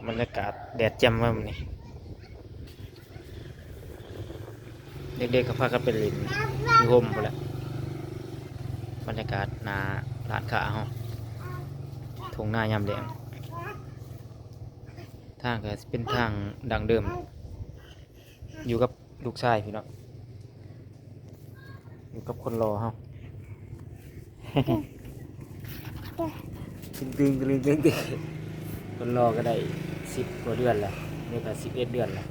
บรรยากาศแดดแจ่มมากนี่เด็กๆก็พากันเป็นลินอยู่ห่มหมดแหละบรรยากาศหน้าร้านค้าเฮาทงหน้ายามแดงทางก็เป็นทางดังเดิมอยู่กับลูกชายพี่น้องอยู่กับคนรอเฮาตึงคนรอก็ได้10 กว่าเดือนแล้วนี่ก็11 เดือนแล้ว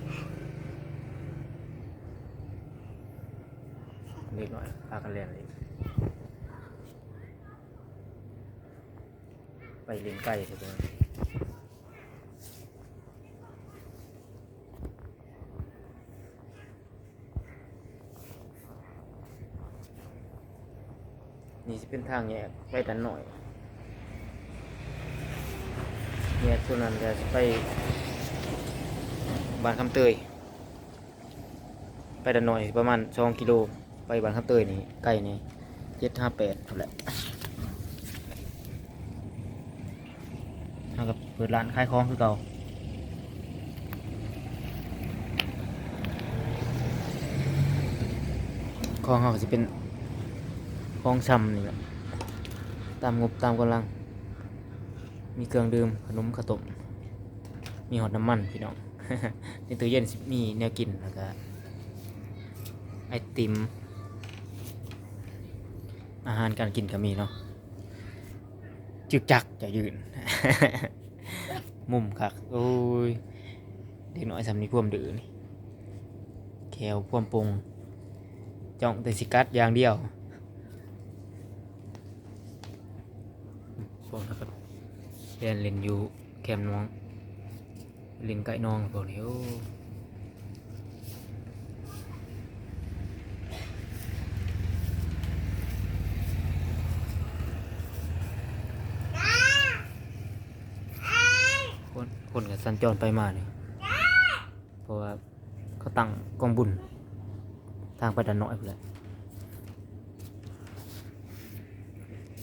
เล็กหน่อยพากันเรียนเลยไปเรียนใกล้ใช่ไหมนี่จะเป็นทางแยกไปด้านหน่อยแยกส่วนนั้นจะไปบ้านคำเตยไปด้านหน่อยประมาณ2 กิโลไปบ้านคำเตยนี่ใกล้นี่758นั่นแหละเท่ากับเปิดร้านขายของคือเก่าของเขาจะเป็นของชำนี่แหละตามงบตามกำลังมีเครื่องดื่มขนมขนมมีหอดน้ำมันพี่น้อง ในตู้เย็นมีแนวกินแล้วก็ไอติมอาหารการกินก็มีเนาะจึกจักจะยืน มุมคักโอ้ยเด็กน้อยสำนีพ่วมดื้อนี่แควพ่วมปงจ้องแต่สิกัดอย่างเดียวพวกนะครับเล่นอยู่แคมน้องเล่นไก่น้องพวกนี้คนกับสัญจรไปมาเนี่ยเพราะว่าเขาตั้งกองบุญทางไปด้านน้อยเลย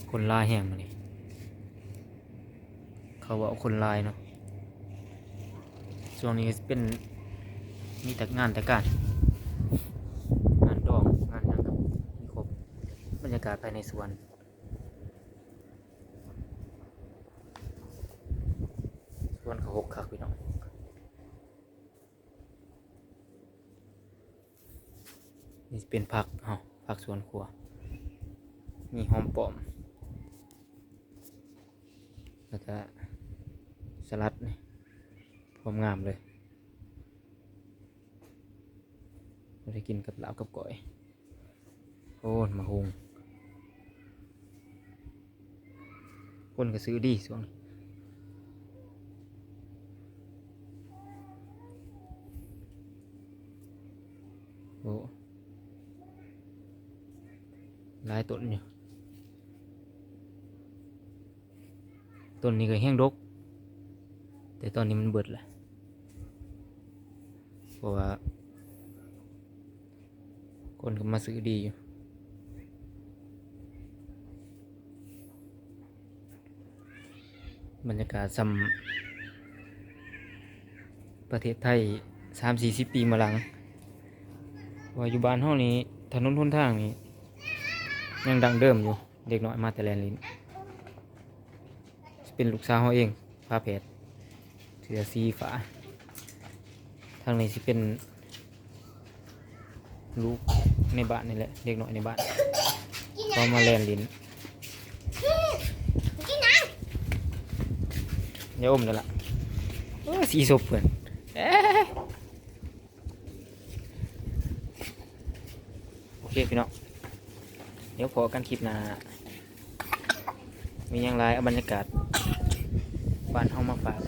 คนลายแห้งมานี่เขาว่าคนลายเนาะช่วงนี้เป็นมีแต่งานแต่การงานดองงานนะครับมีครบบรรยากาศภายในสวนเขาหกคักพี่น้องนี่เป็นผักผักสวนครัวมีหอมป้อมแล้วก็สลัดนี่พร้อมงามเลยเราได้กินกับลาบกับก๋อยโอ้มาหุงคนก็ซื้อดีช่วงนี้โอ้หลายต้นอยู่ต้นนี้ก็แห้งรกแต่ตอนนี้มันเบิดแหละเพราะว่าคนก็มาซื้อดีอยู่บรรยากาศซ้ำประเทศไทย30-40 ปีมาหลังว่าอยู่บ้านห้องนี้ถนนหนทางนี้ยังดังเดิมอยู่เด็กน้อยมาแต่แลนลิ้นเป็นลูกสาวเขาเองพาเพชรเสือสีฝาทางนี้สิเป็นลูกในบ้านนี่แหละเด็กน้อยในบ้านก็มาแลนลิ้นอย่าอมเลยล่ะสีศพเพื่อนโอเคพี่น้องเดี๋ยวพอกันคลิปหน้ามีอย่างไรเอาบรรยากาศบ้านเฮามาฝาก